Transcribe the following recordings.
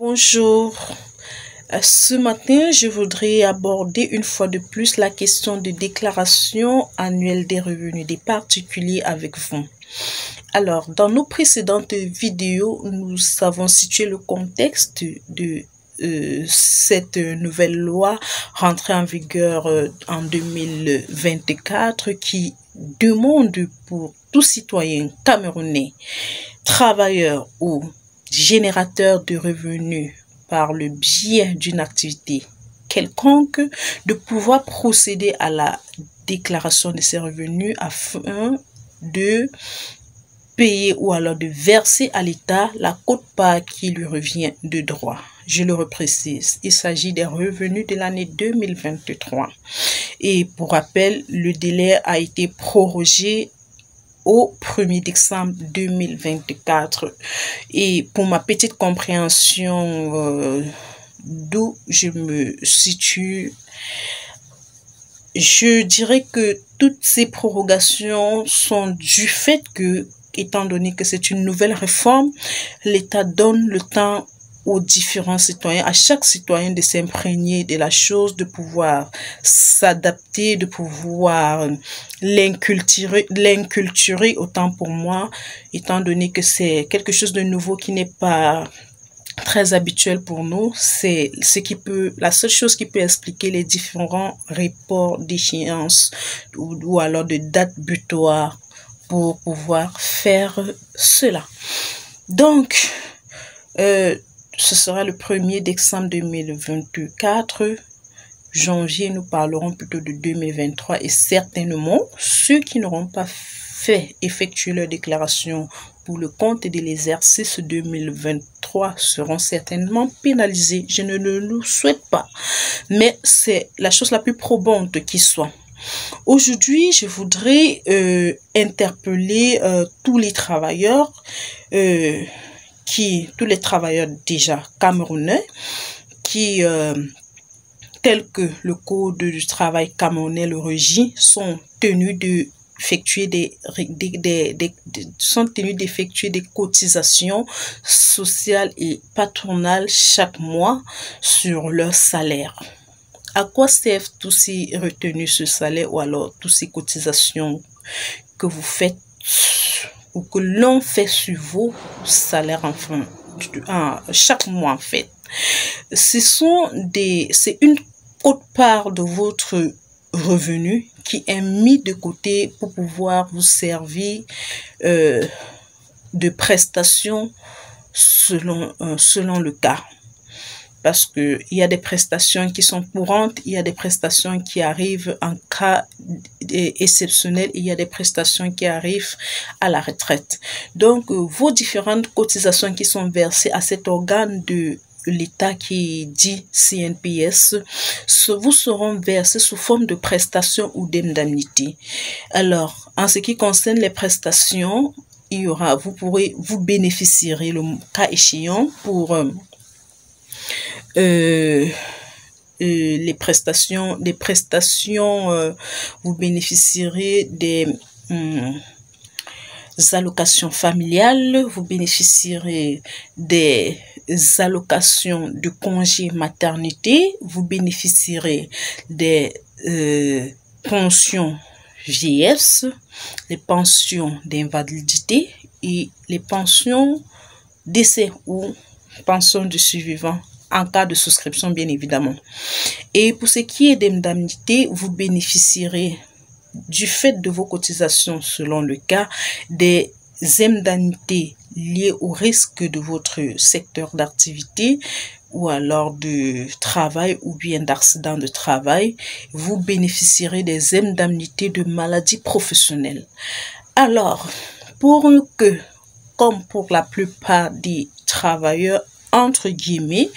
Bonjour. Ce matin, je voudrais aborder une fois de plus la question de déclaration annuelle des revenus des particuliers avec vous. Alors, dans nos précédentes vidéos, nous avons situé le contexte de cette nouvelle loi rentrée en vigueur en 2024 qui demande pour tout citoyen camerounais, travailleur ou générateur de revenus par le biais d'une activité quelconque de pouvoir procéder à la déclaration de ses revenus afin de payer ou alors de verser à l'État la quote-part qui lui revient de droit. Je le reprécise, il s'agit des revenus de l'année 2023. Et pour rappel, le délai a été prorogé au 1er décembre 2024. Et pour ma petite compréhension d'où je me situe, je dirais que toutes ces prorogations sont du fait que, étant donné que c'est une nouvelle réforme, l'État donne le temps aux différents citoyens, à chaque citoyen de s'imprégner de la chose, de pouvoir s'adapter, de pouvoir l'inculturer autant pour moi, étant donné que c'est quelque chose de nouveau qui n'est pas très habituel pour nous. C'est la seule chose qui peut expliquer les différents reports d'échéance ou alors de date butoir pour pouvoir faire cela. Donc, ce sera le 1er décembre 2024. Janvier, nous parlerons plutôt de 2023 et certainement ceux qui n'auront pas fait effectuer leur déclaration pour le compte de l'exercice 2023 seront certainement pénalisés. Je ne le souhaite pas, mais c'est la chose la plus probante qui soit. Aujourd'hui, je voudrais interpeller tous les travailleurs déjà camerounais qui, tels que le Code du travail camerounais le régit, sont tenus d'effectuer des cotisations sociales et patronales chaque mois sur leur salaire. À quoi servent tous ces retenues sur salaire ou alors toutes ces cotisations que vous faites ou que l'on fait sur vos salaires chaque mois en fait? C'est une quote-part de votre revenu qui est mis de côté pour pouvoir vous servir de prestations selon le cas. Parce que il y a des prestations qui sont courantes, il y a des prestations qui arrivent en cas exceptionnel, il y a des prestations qui arrivent à la retraite. Donc, vos différentes cotisations qui sont versées à cet organe de l'État qui dit CNPS vous seront versées sous forme de prestations ou d'indemnités. Alors, en ce qui concerne les prestations, vous bénéficierez le cas échéant pour les prestations, vous bénéficierez des allocations familiales, vous bénéficierez des allocations de congé maternité, vous bénéficierez des pensions vieillesse, les pensions d'invalidité et les pensions décès ou pensions de survivants en cas de souscription bien évidemment. Et pour ce qui est d'indemnité, vous bénéficierez du fait de vos cotisations selon le cas des indemnités liées au risque de votre secteur d'activité ou alors de travail ou bien d'accident de travail. Vous bénéficierez des indemnités de maladie professionnelle. Alors, comme pour la plupart des travailleurs entre guillemets,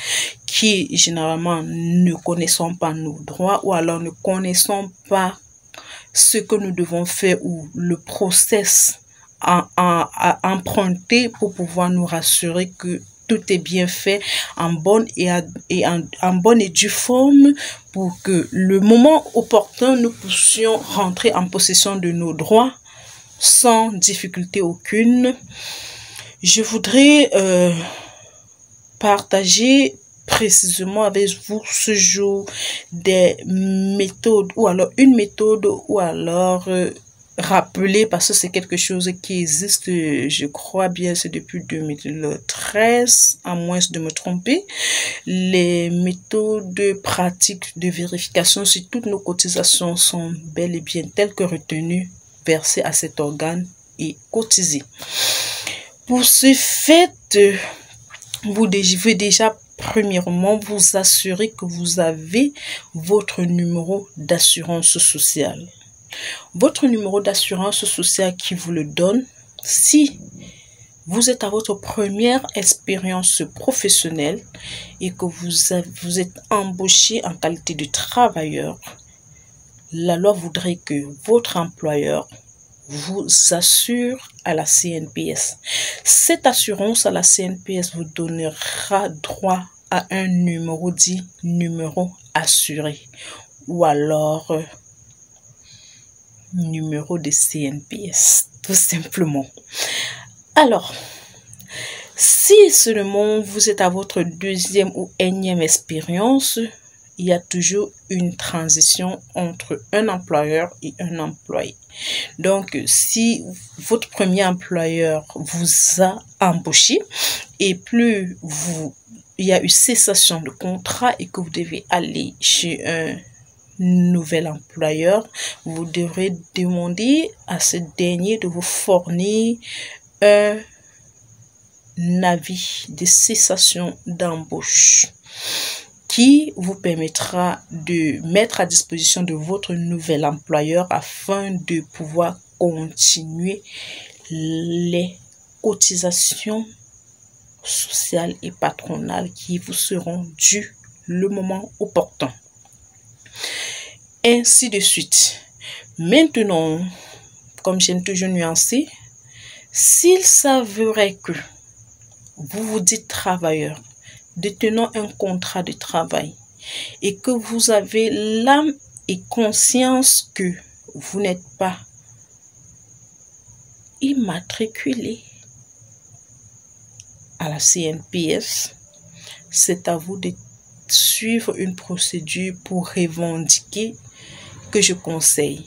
qui généralement ne connaissons pas nos droits ou alors ne connaissons pas ce que nous devons faire ou le process à emprunter pour pouvoir nous rassurer que tout est bien fait en bonne et due forme pour que le moment opportun nous puissions rentrer en possession de nos droits sans difficulté aucune. Je voudrais partager précisément avec vous ce jour des méthodes ou alors une méthode ou alors rappeler, parce que c'est quelque chose qui existe, je crois bien, c'est depuis 2013, à moins de me tromper, les méthodes pratiques de vérification si toutes nos cotisations sont bel et bien telles que retenues, versées à cet organe et cotisées. Pour ce fait, vous devez déjà premièrement vous assurer que vous avez votre numéro d'assurance sociale. Votre numéro d'assurance sociale qui vous le donne, si vous êtes à votre première expérience professionnelle et que vous êtes embauché en qualité de travailleur, la loi voudrait que votre employeur vous assure à la CNPS. Cette assurance à la CNPS vous donnera droit à un numéro dit numéro assuré ou alors numéro de CNPS, tout simplement. Alors, si seulement vous êtes à votre deuxième ou énième expérience, il y a toujours une transition entre un employeur et un employé. Donc, si votre premier employeur vous a embauché et plus il y a eu cessation de contrat et que vous devez aller chez un nouvel employeur, vous devrez demander à ce dernier de vous fournir un avis de cessation d'embauche qui vous permettra de mettre à disposition de votre nouvel employeur afin de pouvoir continuer les cotisations sociales et patronales qui vous seront dues le moment opportun. Ainsi de suite. Maintenant, comme j'aime toujours nuancer, s'il s'avérait que vous vous dites travailleur, détenant un contrat de travail, et que vous avez l'âme et conscience que vous n'êtes pas immatriculé à la CNPS, c'est à vous de suivre une procédure pour revendiquer, que je conseille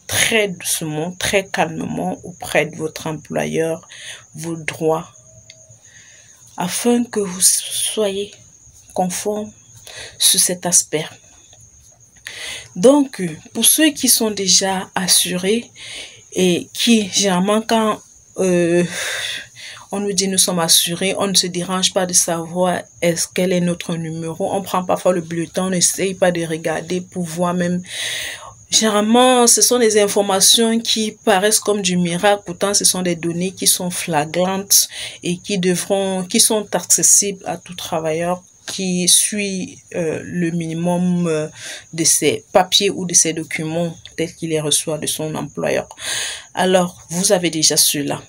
très doucement, très calmement auprès de votre employeur, vos droits, afin que vous soyez conforme sur cet aspect. Donc, pour ceux qui sont déjà assurés et qui, généralement, quand on nous dit nous sommes assurés, on ne se dérange pas de savoir quel est notre numéro. On prend parfois le bulletin, on n'essaye pas de regarder pour voir même. Généralement, ce sont des informations qui paraissent comme du miracle, pourtant ce sont des données qui sont flagrantes et qui sont accessibles à tout travailleur qui suit le minimum de ses papiers ou de ses documents tels qu'il les reçoit de son employeur. Alors, vous avez déjà cela.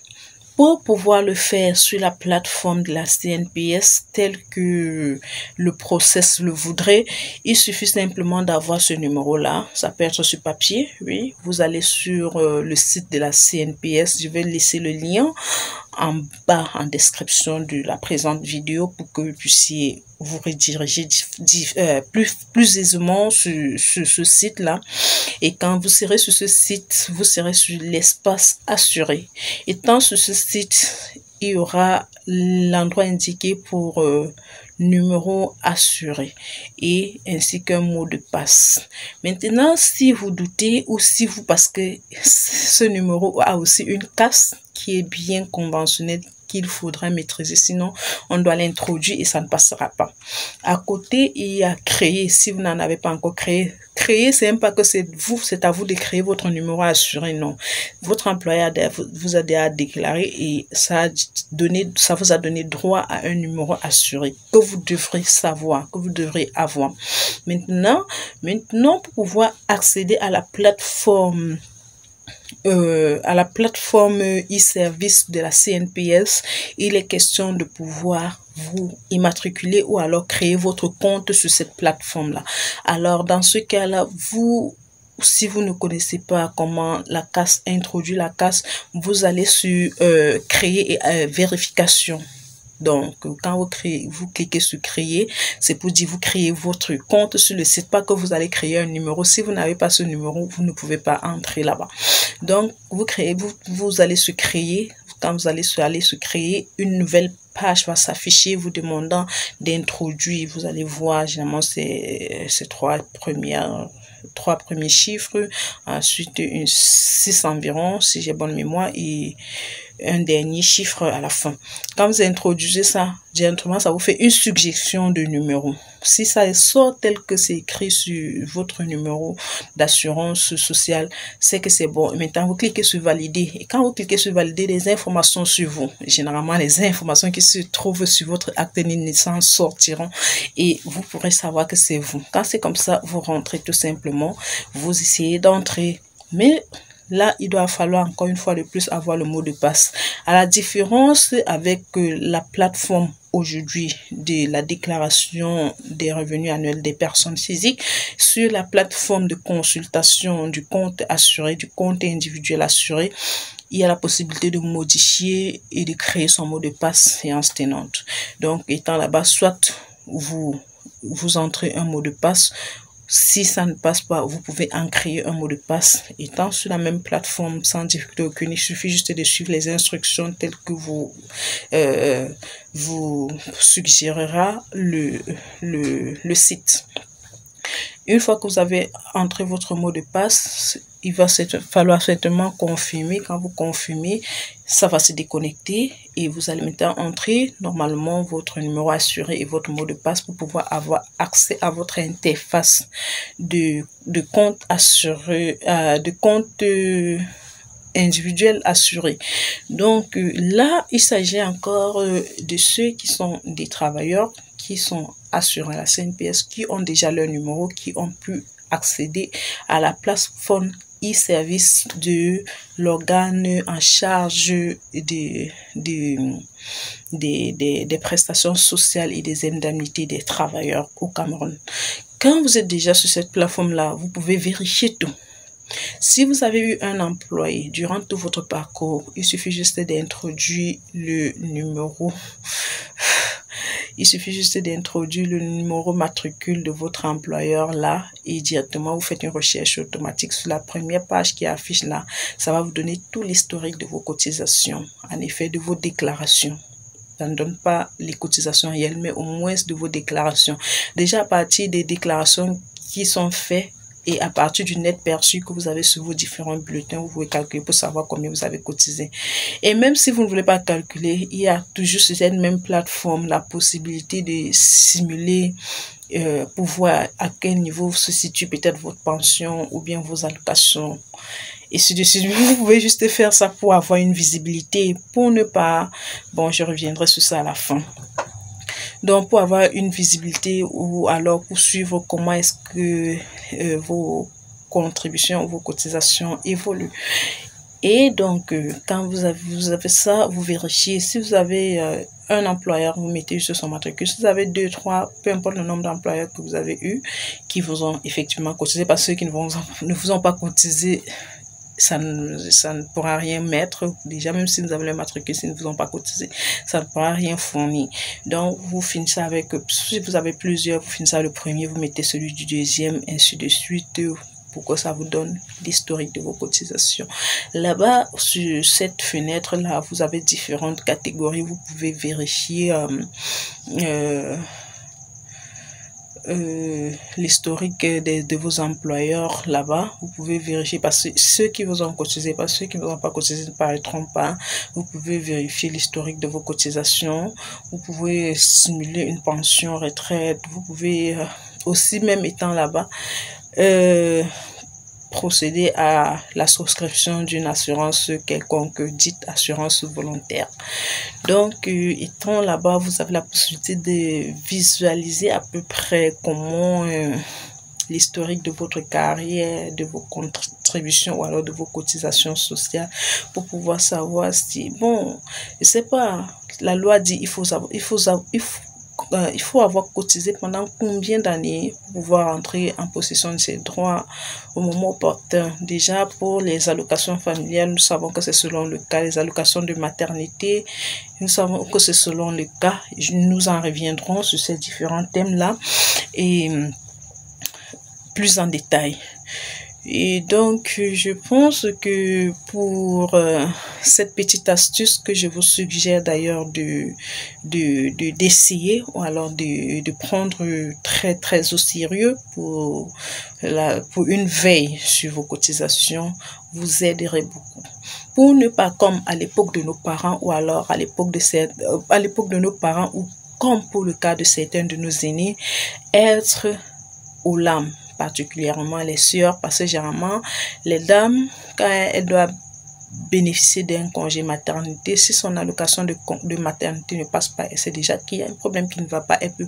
Pour pouvoir le faire sur la plateforme de la CNPS tel que le process le voudrait, il suffit simplement d'avoir ce numéro-là. Ça peut être sur papier, oui. Vous allez sur le site de la CNPS. Je vais laisser le lien en bas en description de la présente vidéo pour que vous puissiez vous rediriger plus aisément sur ce site-là. Et quand vous serez sur ce site, vous serez sur l'espace assuré. Étant sur ce site, il y aura l'endroit indiqué pour numéro assuré et ainsi qu'un mot de passe. Maintenant, si vous doutez ou si vous, parce que ce numéro a aussi une casse qui est bien conventionnelle, qu'il faudra maîtriser, sinon on doit l'introduire et ça ne passera pas. À côté, il y a créer. Si vous n'en avez pas encore créé, c'est même pas que c'est à vous de créer votre numéro assuré, non. Votre employeur vous a déjà déclaré et ça vous a donné droit à un numéro assuré que vous devrez savoir, que vous devrez avoir. Maintenant, pour pouvoir accéder à la plateforme e-service de la CNPS, il est question de pouvoir vous immatriculer ou alors créer votre compte sur cette plateforme-là. Alors, dans ce cas-là, si vous ne connaissez pas comment la CAS introduit la CAS, vous allez sur créer et vérification Donc, quand vous cliquez sur créer, c'est pour dire vous créez votre compte sur le site, pas que vous allez créer un numéro. Si vous n'avez pas ce numéro, vous ne pouvez pas entrer là-bas. Donc, vous allez se créer, quand vous allez se créer, une nouvelle page va s'afficher vous demandant d'introduire. Vous allez voir, généralement, ces trois premiers chiffres, ensuite une 6 environ, si j'ai bonne mémoire, et un dernier chiffre à la fin. Quand vous introduisez ça, directement, ça vous fait une suggestion de numéro. Si ça sort tel que c'est écrit sur votre numéro d'assurance sociale, c'est que c'est bon. Maintenant, vous cliquez sur valider. Et quand vous cliquez sur valider, les informations sur vous, généralement les informations qui se trouvent sur votre acte de naissance sortiront et vous pourrez savoir que c'est vous. Quand c'est comme ça, vous rentrez tout simplement, vous essayez d'entrer. Mais là, il doit falloir encore une fois de plus avoir le mot de passe. À la différence avec la plateforme aujourd'hui de la déclaration des revenus annuels des personnes physiques, sur la plateforme de consultation du compte assuré, du compte individuel assuré, il y a la possibilité de modifier et de créer son mot de passe séance tenante. Donc, étant là-bas, soit vous entrez un mot de passe. Si ça ne passe pas, vous pouvez en créer un mot de passe. Étant sur la même plateforme, sans difficulté aucune, il suffit juste de suivre les instructions telles que vous suggérera le site. Une fois que vous avez entré votre mot de passe, il va falloir certainement confirmer. Quand vous confirmez, ça va se déconnecter et vous allez maintenant entrer normalement votre numéro assuré et votre mot de passe pour pouvoir avoir accès à votre interface de compte assuré, de compte individuel assuré. Donc là, il s'agit encore de ceux qui sont des travailleurs qui sont assurés à la CNPS, qui ont déjà leur numéro, qui ont pu accéder à la plateforme e-service de l'organe en charge des prestations sociales et des indemnités des travailleurs au Cameroun. Quand vous êtes déjà sur cette plateforme-là, vous pouvez vérifier tout. Si vous avez eu un employé durant tout votre parcours, il suffit juste d'introduire le numéro. Il suffit juste d'introduire le numéro matricule de votre employeur là et directement vous faites une recherche automatique sur la première page qui affiche là. Ça va vous donner tout l'historique de vos cotisations, en effet de vos déclarations. Ça ne donne pas les cotisations réelles, mais au moins de vos déclarations. Déjà à partir des déclarations qui sont faites, et à partir du net perçu que vous avez sur vos différents bulletins, vous pouvez calculer pour savoir combien vous avez cotisé. Et même si vous ne voulez pas calculer, il y a toujours sur cette même plateforme la possibilité de simuler pour voir à quel niveau se situe peut-être votre pension ou bien vos allocations. Et vous pouvez juste faire ça pour avoir une visibilité, pour ne pas... Bon, je reviendrai sur ça à la fin. Donc, pour avoir une visibilité ou alors pour suivre comment est-ce que vos contributions, vos cotisations évoluent. Et donc, quand vous avez ça, vous vérifiez. Si vous avez un employeur, vous mettez sur son matricule. Si vous avez 2, 3, peu importe le nombre d'employeurs que vous avez eu, qui vous ont effectivement cotisé, parce que ceux qui ne vous ont pas cotisé, ça ne pourra rien mettre. Déjà, même si vous avez le matricule, s'ils ne vous ont pas cotisé, ça ne pourra rien fournir. Donc, vous finissez avec, si vous avez plusieurs, vous finissez avec le premier, vous mettez celui du deuxième, ainsi de suite, pour que ça vous donne l'historique de vos cotisations. Là-bas, sur cette fenêtre-là, vous avez différentes catégories. Vous pouvez vérifier l'historique de vos employeurs là-bas. Vous pouvez vérifier parce que ceux qui vous ont cotisé, parce que ceux qui ne vous ont pas cotisé ne paraîtront pas. Vous pouvez vérifier l'historique de vos cotisations. Vous pouvez simuler une pension retraite. Vous pouvez aussi, même étant là-bas, procéder à la souscription d'une assurance quelconque, dite assurance volontaire. Donc, étant là-bas, vous avez la possibilité de visualiser à peu près comment l'historique de votre carrière, de vos contributions ou alors de vos cotisations sociales pour pouvoir savoir si, bon, je sais pas, la loi dit, il faut avoir cotisé pendant combien d'années pour pouvoir entrer en possession de ces droits au moment opportun. Déjà, pour les allocations familiales, nous savons que c'est selon le cas. Les allocations de maternité, nous savons que c'est selon le cas. Nous en reviendrons sur ces différents thèmes-là et plus en détail. Et donc, je pense que pour cette petite astuce que je vous suggère d'ailleurs d'essayer ou alors de prendre très au sérieux pour une veille sur vos cotisations, vous aiderait beaucoup. Pour ne pas comme à l'époque de nos parents ou alors à l'époque de nos parents ou comme pour le cas de certains de nos aînés, être aux larmes, particulièrement les sœurs, parce que généralement les dames, quand elles doivent bénéficier d'un congé maternité, si son allocation de maternité ne passe pas, et c'est déjà qu'il y a un problème qui ne va pas, elle peut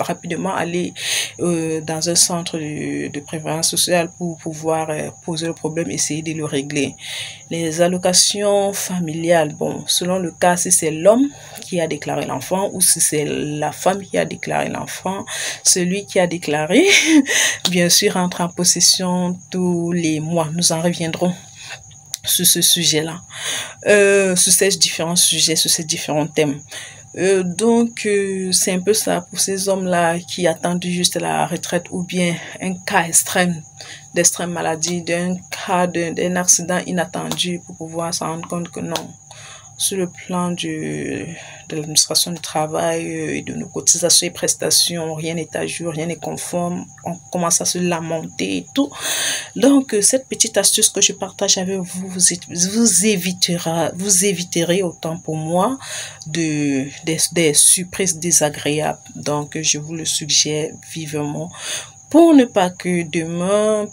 rapidement aller dans un centre de prévoyance sociale pour pouvoir poser le problème, essayer de le régler. Les allocations familiales, bon, selon le cas, si c'est l'homme qui a déclaré l'enfant ou si c'est la femme qui a déclaré l'enfant, celui qui a déclaré, bien sûr, entre en possession tous les mois. Nous en reviendrons sur ce sujet-là, sur ces différents sujets, sur ces différents thèmes. Donc, c'est un peu ça pour ces hommes-là qui attendent juste la retraite ou bien un cas extrême, d'extrême maladie, d'un cas d'un accident inattendu pour pouvoir se rendre compte que non. Sur le plan de l'administration du travail et de nos cotisations et prestations, rien n'est à jour, rien n'est conforme, on commence à se lamenter et tout. Donc, cette petite astuce que je partage avec vous, vous éviterez autant pour moi des surprises désagréables. Donc, je vous le suggère vivement pour ne pas que demain,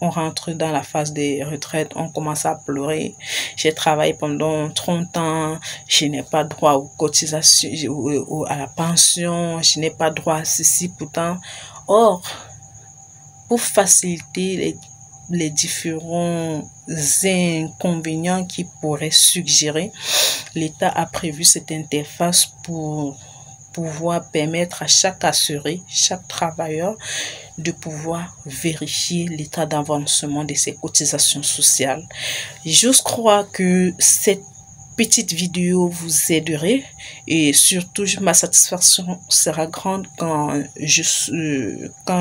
on rentre dans la phase des retraites, on commence à pleurer. J'ai travaillé pendant 30 ans, je n'ai pas droit aux cotisations, à la pension, je n'ai pas droit à ceci pourtant. Or, pour faciliter les différents inconvénients qui pourraient suggérer, l'État a prévu cette interface pour pouvoir permettre à chaque assuré, chaque travailleur, de pouvoir vérifier l'état d'avancement de ses cotisations sociales. J'ose croire que cette petite vidéo vous aiderait et surtout ma satisfaction sera grande quand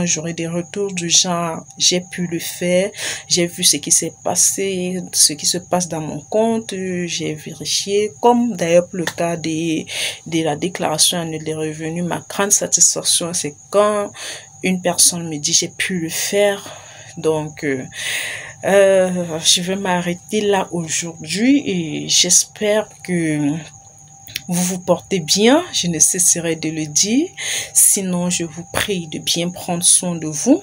j'aurai des retours du genre j'ai pu le faire, j'ai vu ce qui s'est passé, ce qui se passe dans mon compte, j'ai vérifié, comme d'ailleurs pour le cas de la déclaration annuelle des revenus. Ma grande satisfaction, c'est quand une personne me dit j'ai pu le faire. Donc je vais m'arrêter là aujourd'hui et j'espère que vous vous portez bien. Je ne cesserai de le dire. Sinon, je vous prie de bien prendre soin de vous.